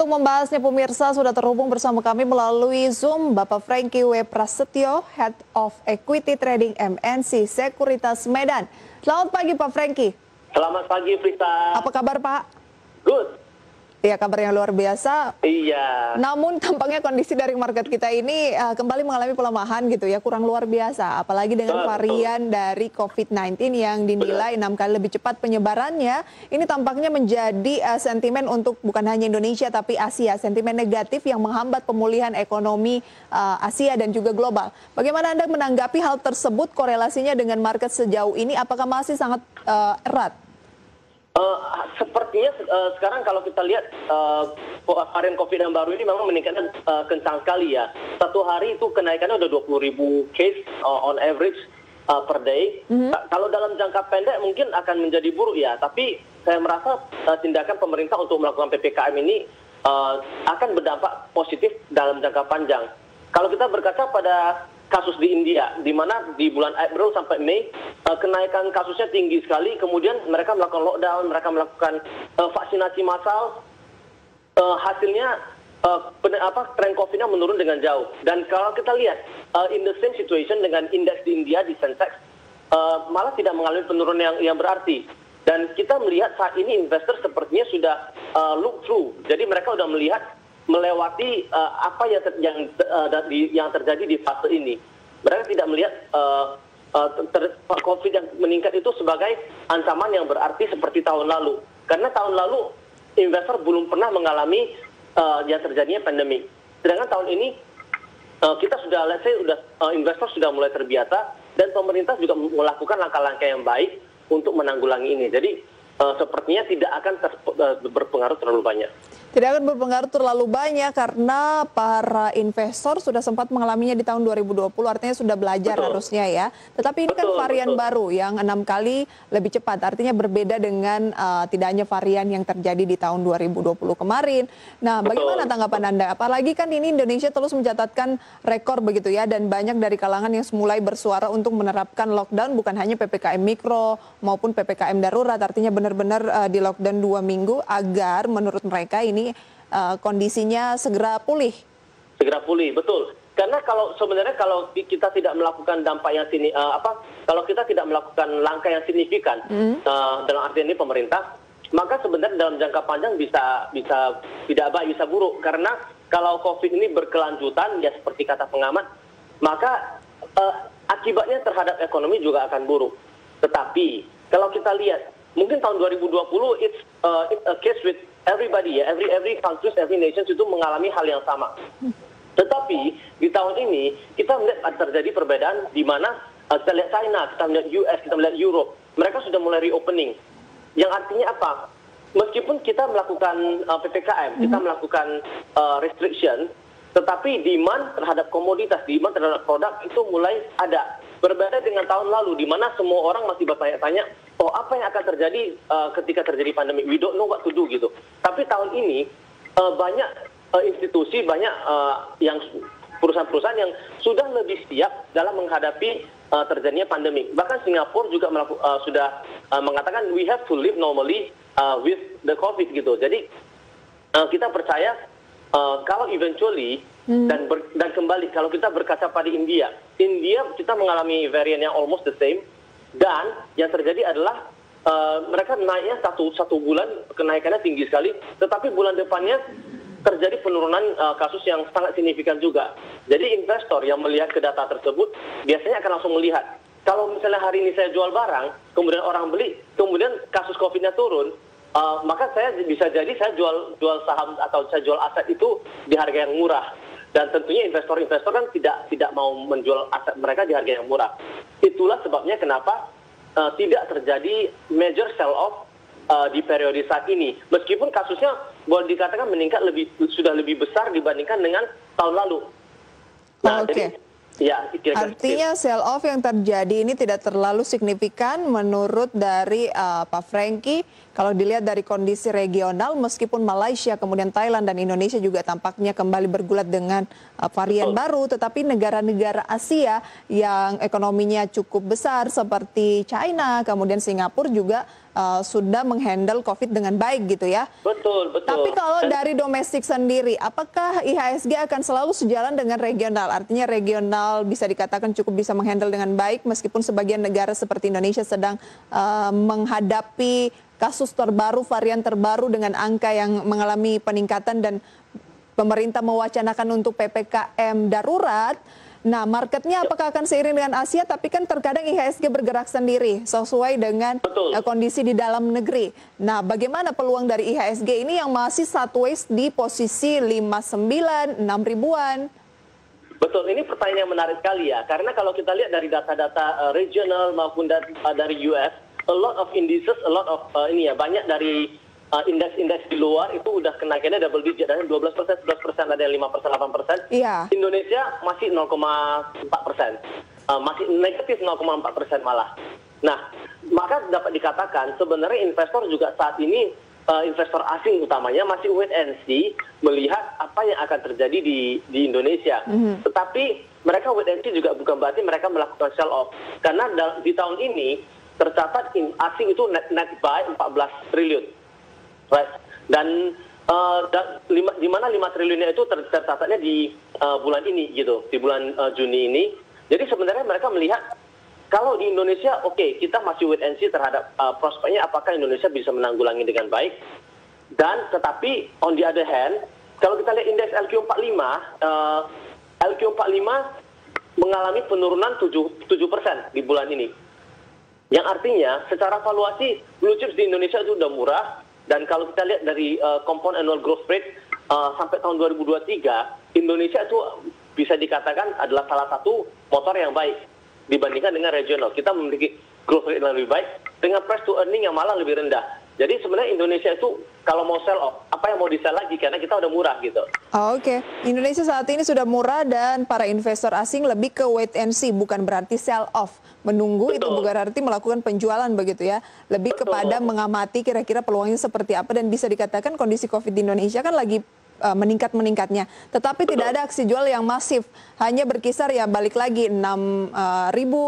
Untuk membahasnya pemirsa sudah terhubung bersama kami melalui Zoom Bapak Franky W. Prasetyo, Head of Equity Trading MNC Sekuritas Medan. Selamat pagi Pak Franky. Selamat pagi Prita. Apa kabar Pak? Good. Iya, kabar yang luar biasa. Iya. Namun tampaknya kondisi dari market kita ini kembali mengalami pelemahan gitu ya, kurang luar biasa. Apalagi dengan varian dari COVID-19 yang dinilai 6 kali lebih cepat penyebarannya. Ini tampaknya menjadi sentimen untuk bukan hanya Indonesia tapi Asia. Sentimen negatif yang menghambat pemulihan ekonomi Asia dan juga global. Bagaimana Anda menanggapi hal tersebut, korelasinya dengan market sejauh ini? Apakah masih sangat erat? Sepertinya sekarang kalau kita lihat varian COVID yang baru ini memang meningkatnya kencang sekali ya. Satu hari itu kenaikannya udah 20.000 case on average per day. Kalau dalam jangka pendek mungkin akan menjadi buruk ya. Tapi saya merasa tindakan pemerintah untuk melakukan PPKM ini akan berdampak positif dalam jangka panjang. Kalau kita berkaca pada kasus di India, di mana di bulan April sampai Mei kenaikan kasusnya tinggi sekali, kemudian mereka melakukan lockdown, mereka melakukan vaksinasi massal, hasilnya tren COVID-nya menurun dengan jauh. Dan kalau kita lihat in the same situation dengan indeks di India di Sensex malah tidak mengalami penurunan yang berarti. Dan kita melihat saat ini investor sepertinya sudah look through, jadi mereka sudah melihat melewati apa yang terjadi di fase ini. Mereka tidak melihat COVID yang meningkat itu sebagai ancaman yang berarti seperti tahun lalu. Karena tahun lalu investor belum pernah mengalami yang terjadinya pandemi. Sedangkan tahun ini kita sudah, investor sudah mulai terbiasa dan pemerintah juga melakukan langkah-langkah yang baik untuk menanggulangi ini. Jadi sepertinya tidak akan berpengaruh terlalu banyak. Tidak akan berpengaruh terlalu banyak karena para investor sudah sempat mengalaminya di tahun 2020, artinya sudah belajar harusnya ya. Tetapi ini kan varian baru yang 6 kali lebih cepat, artinya berbeda dengan tidak hanya varian yang terjadi di tahun 2020 kemarin. Nah, bagaimana tanggapan Anda? Apalagi kan ini Indonesia terus mencatatkan rekor begitu ya, dan banyak dari kalangan yang mulai bersuara untuk menerapkan lockdown bukan hanya PPKM mikro maupun PPKM darurat, artinya benar-benar di lockdown 2 minggu agar menurut mereka ini kondisinya segera pulih. Segera pulih, betul. Karena sebenarnya kalau kita tidak melakukan dampak yang kalau kita tidak melakukan langkah yang signifikan dalam arti ini pemerintah, maka sebenarnya dalam jangka panjang bisa tidak baik, bisa buruk. Karena kalau COVID ini berkelanjutan, ya seperti kata pengamat, maka akibatnya terhadap ekonomi juga akan buruk. Tetapi kalau kita lihat, mungkin tahun 2020 it's a case with everybody ya, every countries, every nations itu mengalami hal yang sama. Tetapi di tahun ini kita melihat terjadi perbedaan di mana kita lihat China, kita melihat US, kita melihat Europe, mereka sudah mulai reopening. Yang artinya apa? Meskipun kita melakukan PPKM, kita melakukan restriction, tetapi demand terhadap komoditas, demand terhadap produk itu mulai ada. Berbeda dengan tahun lalu, di mana semua orang masih bertanya-tanya, apa yang akan terjadi ketika terjadi pandemi? We don't know what to do gitu. Tapi tahun ini banyak institusi, banyak yang perusahaan-perusahaan yang sudah lebih siap dalam menghadapi terjadinya pandemi. Bahkan Singapura juga sudah mengatakan we have to live normally with the COVID gitu. Jadi kita percaya kalau eventually dan kembali kalau kita berkaca pada India kita mengalami varian yang almost the same, dan yang terjadi adalah mereka naiknya satu bulan kenaikannya tinggi sekali, tetapi bulan depannya terjadi penurunan kasus yang sangat signifikan juga. Jadi investor yang melihat ke data tersebut biasanya akan langsung melihat, kalau misalnya hari ini saya jual barang, kemudian orang beli, kemudian kasus COVID-nya turun, maka saya bisa jadi saya jual saham atau saya jual aset itu di harga yang murah. Dan tentunya investor-investor kan tidak mau menjual aset mereka di harga yang murah. Itulah sebabnya kenapa tidak terjadi major sell-off di periode saat ini. Meskipun kasusnya boleh dikatakan meningkat sudah lebih besar dibandingkan dengan tahun lalu. Nah, Oke. Ya, artinya sell off yang terjadi ini tidak terlalu signifikan menurut dari Pak Franky kalau dilihat dari kondisi regional, meskipun Malaysia, kemudian Thailand dan Indonesia juga tampaknya kembali bergulat dengan varian baru, tetapi negara-negara Asia yang ekonominya cukup besar seperti China, kemudian Singapura juga sudah menghandle COVID dengan baik gitu ya. Betul, betul. Tapi kalau dari domestik sendiri, apakah IHSG akan selalu sejalan dengan regional? Artinya regional bisa dikatakan cukup bisa menghandle dengan baik meskipun sebagian negara seperti Indonesia sedang menghadapi kasus terbaru, varian terbaru dengan angka yang mengalami peningkatan dan pemerintah mewacanakan untuk PPKM darurat. Nah, marketnya apakah akan seiring dengan Asia? Tapi kan terkadang IHSG bergerak sendiri sesuai dengan kondisi di dalam negeri. Nah, bagaimana peluang dari IHSG ini yang masih sideways di posisi 59, 6 ribuan? Betul, ini pertanyaan yang menarik sekali ya. Karena kalau kita lihat dari data-data regional maupun dari US, a lot of indices, a lot of banyak dari indeks-indeks di luar itu udah kenaikannya double digit, ada 12%, 11%, ada yang 5%, 8%. Iya. Indonesia masih 0,4%, masih negatif 0,4% malah. Nah, maka dapat dikatakan sebenarnya investor juga saat ini, investor asing utamanya masih wait and see melihat apa yang akan terjadi di Indonesia. Tetapi mereka wait and see juga bukan berarti mereka melakukan sell off. Karena di tahun ini tercatat asing itu net buy 14 triliun. Right. Dan di mana 5 triliunnya itu tercatatnya di bulan ini gitu, di bulan Juni ini. Jadi sebenarnya mereka melihat kalau di Indonesia oke, kita masih wait and see terhadap prospeknya apakah Indonesia bisa menanggulangi dengan baik. Dan tetapi on the other hand, kalau kita lihat indeks LQ45, LQ45 mengalami penurunan 7% di bulan ini. Yang artinya secara valuasi blue chips di Indonesia itu sudah murah. Dan kalau kita lihat dari compound annual growth rate sampai tahun 2023, Indonesia itu bisa dikatakan adalah salah satu motor yang baik dibandingkan dengan regional. Kita memiliki growth rate yang lebih baik dengan price to earning yang malah lebih rendah. Jadi sebenarnya Indonesia itu kalau mau sell off, apa yang mau di-sell lagi karena kita udah murah gitu. Oke. Indonesia saat ini sudah murah dan para investor asing lebih ke wait and see, bukan berarti sell off. Menunggu. Betul. Itu bukan berarti melakukan penjualan begitu ya. Lebih kepada mengamati kira-kira peluangnya seperti apa dan bisa dikatakan kondisi COVID di Indonesia kan lagi meningkat-meningkatnya. Tetapi tidak ada aksi jual yang masif. Hanya berkisar ya balik lagi 6.000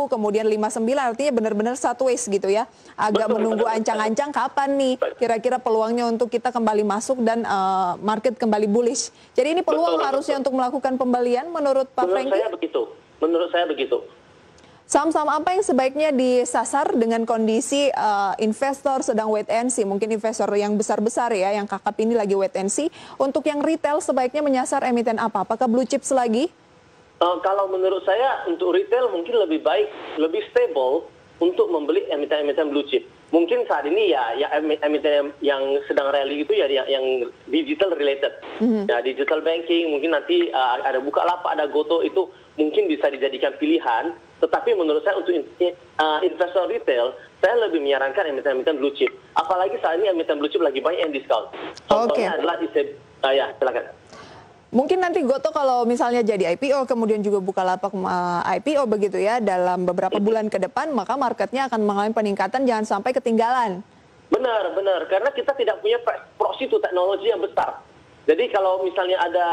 kemudian 59 artinya benar-benar sideways gitu ya. Agak menunggu ancang-ancang kapan nih kira-kira peluangnya untuk kita kembali masuk dan market kembali bullish. Jadi ini peluang harusnya untuk melakukan pembelian menurut Pak Franky? Menurut saya begitu. Saham-saham apa yang sebaiknya disasar dengan kondisi investor sedang wait and see? Mungkin investor yang besar-besar ya, yang kakap ini lagi wait and see. Untuk yang retail sebaiknya menyasar emiten apa? Apakah blue chips lagi? Kalau menurut saya untuk retail mungkin lebih baik, lebih stable untuk membeli emiten-emiten blue chip. Mungkin saat ini ya emiten yang sedang rally itu ya yang digital related. Ya, digital banking, mungkin nanti ada Bukalapak, ada Goto, itu mungkin bisa dijadikan pilihan. Tetapi menurut saya untuk investor retail, saya lebih menyarankan emiten-emiten blue chip. Apalagi saat ini emiten blue chip lagi banyak yang diskon. Contohnya adalah ya silakan. Mungkin nanti Goto kalau misalnya jadi IPO, kemudian juga Bukalapak IPO begitu ya, dalam beberapa bulan ke depan, maka marketnya akan mengalami peningkatan, jangan sampai ketinggalan. Benar. Karena kita tidak punya proxy to teknologi yang besar. Jadi kalau misalnya ada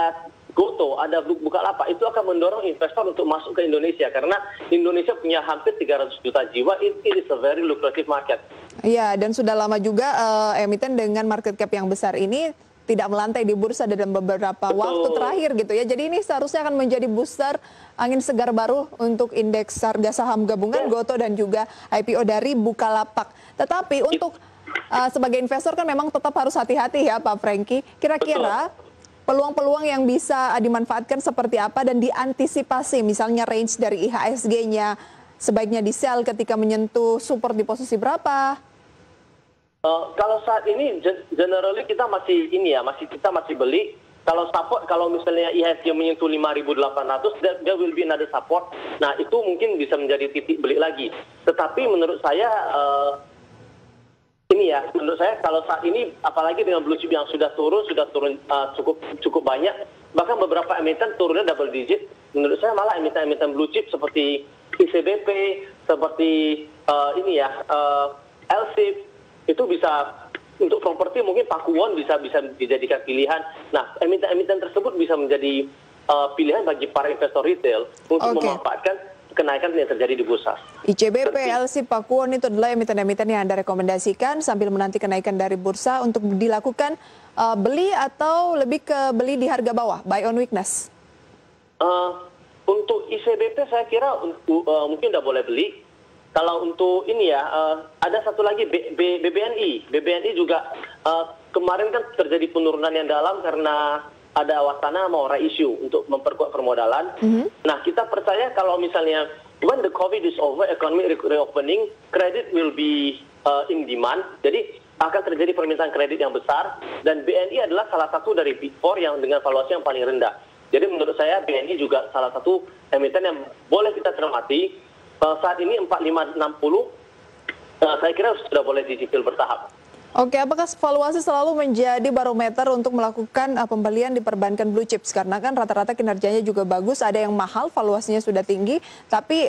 Goto, ada Bukalapak, itu akan mendorong investor untuk masuk ke Indonesia. Karena Indonesia punya hampir 300 juta jiwa, it is a very lucrative market. Iya, dan sudah lama juga emiten dengan market cap yang besar ini tidak melantai di bursa dalam beberapa waktu terakhir gitu ya. Jadi ini seharusnya akan menjadi booster angin segar baru untuk indeks harga saham gabungan Goto dan juga IPO dari Bukalapak. Tetapi untuk sebagai investor kan memang tetap harus hati-hati ya Pak Franky. Kira-kira peluang-peluang yang bisa dimanfaatkan seperti apa dan diantisipasi, misalnya range dari IHSG-nya sebaiknya di-sell ketika menyentuh support di posisi berapa? Kalau saat ini generally kita masih beli. Kalau support, kalau misalnya IHSG menyentuh 5.800, there will be another support. Nah, itu mungkin bisa menjadi titik beli lagi. Tetapi menurut saya menurut saya kalau saat ini apalagi dengan blue chip yang sudah turun cukup banyak, bahkan beberapa emiten turunnya double digit. Menurut saya malah emiten-emiten blue chip seperti ICBP, seperti LSIP itu bisa untuk properti mungkin Pakuwon bisa dijadikan pilihan. Nah, emiten-emiten tersebut bisa menjadi pilihan bagi para investor retail untuk memanfaatkan kenaikan yang terjadi di bursa. ICBP, LC, Pakuwon itu adalah emiten-emiten yang Anda rekomendasikan sambil menanti kenaikan dari bursa untuk dilakukan beli atau lebih ke beli di harga bawah, buy on weakness? Untuk ICBP saya kira mungkin udah boleh beli. Kalau untuk ini ya, ada satu lagi BBNI. BBNI juga kemarin kan terjadi penurunan yang dalam karena ada wacana mau reissue untuk memperkuat permodalan. Nah, kita percaya kalau misalnya when the COVID is over, economy reopening, credit will be in demand. Jadi akan terjadi permintaan kredit yang besar dan BNI adalah salah satu dari Big Four yang dengan valuasi yang paling rendah. Jadi menurut saya BNI juga salah satu emiten yang boleh kita cermati. Saat ini 4560, saya kira sudah boleh dicicil bertahap. Oke, apakah valuasi selalu menjadi barometer untuk melakukan pembelian di perbankan blue chips? Karena kan rata-rata kinerjanya juga bagus, ada yang mahal, valuasinya sudah tinggi, tapi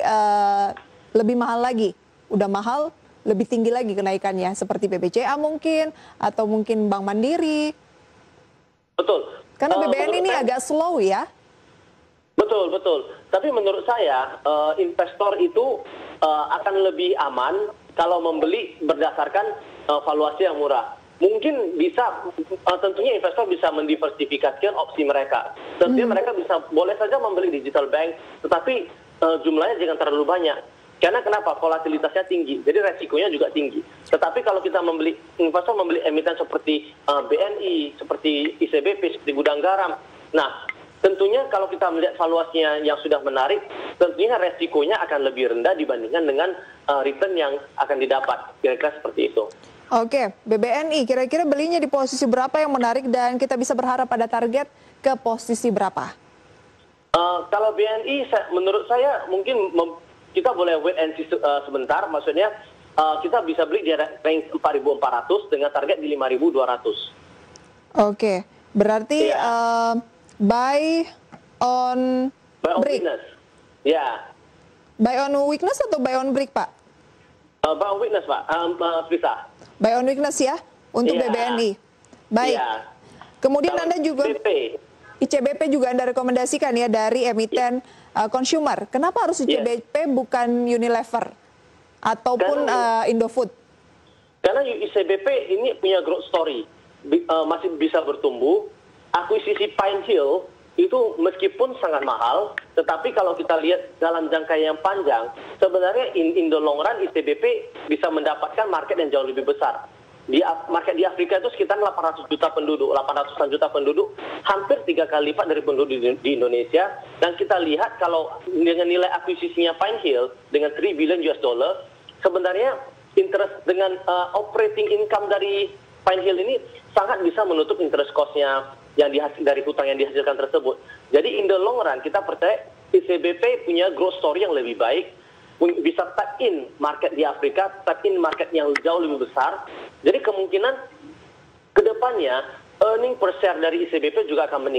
lebih mahal lagi. Udah mahal, lebih tinggi lagi kenaikannya, seperti BBCA mungkin, atau mungkin Bank Mandiri. Betul. Karena BBN ini agak slow ya. Betul, betul. Tapi menurut saya investor itu akan lebih aman kalau membeli berdasarkan valuasi yang murah. Mungkin bisa, tentunya investor bisa mendiversifikasikan opsi mereka. Tentunya mereka bisa boleh saja membeli digital bank, tetapi jumlahnya jangan terlalu banyak. Karena kenapa? Volatilitasnya tinggi, jadi resikonya juga tinggi. Tetapi kalau kita investor membeli emiten seperti BNI, seperti ICBP, seperti Gudang Garam, nah tentunya kalau kita melihat valuasinya yang sudah menarik, tentunya resikonya akan lebih rendah dibandingkan dengan return yang akan didapat. Kira-kira seperti itu. Oke, BBNI kira-kira belinya di posisi berapa yang menarik dan kita bisa berharap pada target ke posisi berapa? Kalau BNI, menurut saya mungkin kita boleh wait and see sebentar. Maksudnya kita bisa beli di range 4.400 dengan target di 5.200. Oke, berarti buy on break. Weakness. Ya. Buy on weakness atau buy on break, Pak? Buy on weakness, Pak. Bisa. Buy on weakness ya untuk BBNI. Baik. Kemudian Anda juga ICBP juga Anda rekomendasikan ya dari emiten consumer. Kenapa harus ICBP bukan Unilever ataupun Indofood? Karena ICBP ini punya growth story, masih bisa bertumbuh. Akuisisi Pine Hill itu meskipun sangat mahal, tetapi kalau kita lihat dalam jangka yang panjang, sebenarnya in the long run ICBP bisa mendapatkan market yang jauh lebih besar. Market di Afrika itu sekitar 800 juta penduduk, 800-an juta penduduk, hampir 3 kali lipat dari penduduk di Indonesia. Dan kita lihat kalau dengan nilai akuisisinya Pine Hill dengan $3 billion, sebenarnya interest dengan operating income dari Pine Hill ini sangat bisa menutup interest cost-nya yang dari hutang yang dihasilkan tersebut. Jadi in the long run kita percaya ICBP punya growth story yang lebih baik, bisa tap in market di Afrika, tap in market yang jauh lebih besar. Jadi kemungkinan kedepannya earning per share dari ICBP juga akan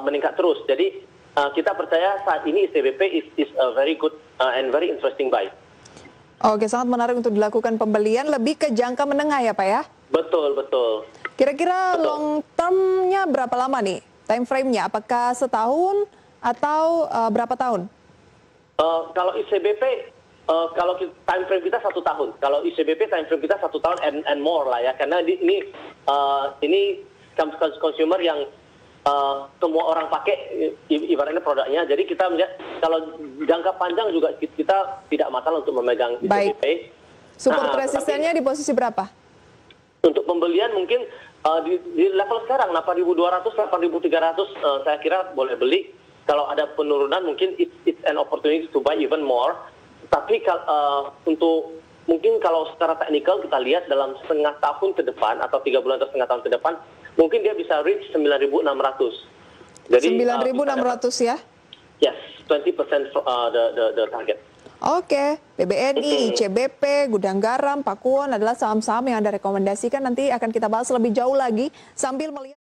meningkat terus. Jadi kita percaya saat ini ICBP is a very good and very interesting buy. Oke, sangat menarik untuk dilakukan pembelian, lebih ke jangka menengah ya Pak ya? Betul, betul. Kira-kira long term-nya berapa lama nih? Time frame-nya? Apakah setahun atau berapa tahun? Kalau ICBP, kalau time frame kita 1 tahun. Kalau ICBP time frame kita 1 tahun and more lah ya. Karena ini consumer yang semua orang pakai ibaratnya produknya. Jadi kita melihat kalau jangka panjang juga kita tidak masalah untuk memegang ICBP. Baik. Support resistennya di posisi berapa? Untuk pembelian mungkin di level sekarang 8.200, 8.300 saya kira boleh beli. Kalau ada penurunan mungkin it's an opportunity to buy even more. Tapi untuk mungkin kalau secara teknikal kita lihat dalam setengah tahun ke depan atau 3 bulan atau setengah tahun ke depan, mungkin dia bisa reach 9.600. Jadi 9.600 ya? Yes, 20% the target. Oke, BBNI, ICBP, Gudang Garam, Pakuwon adalah saham-saham yang Anda rekomendasikan. Nanti akan kita bahas lebih jauh lagi sambil melihat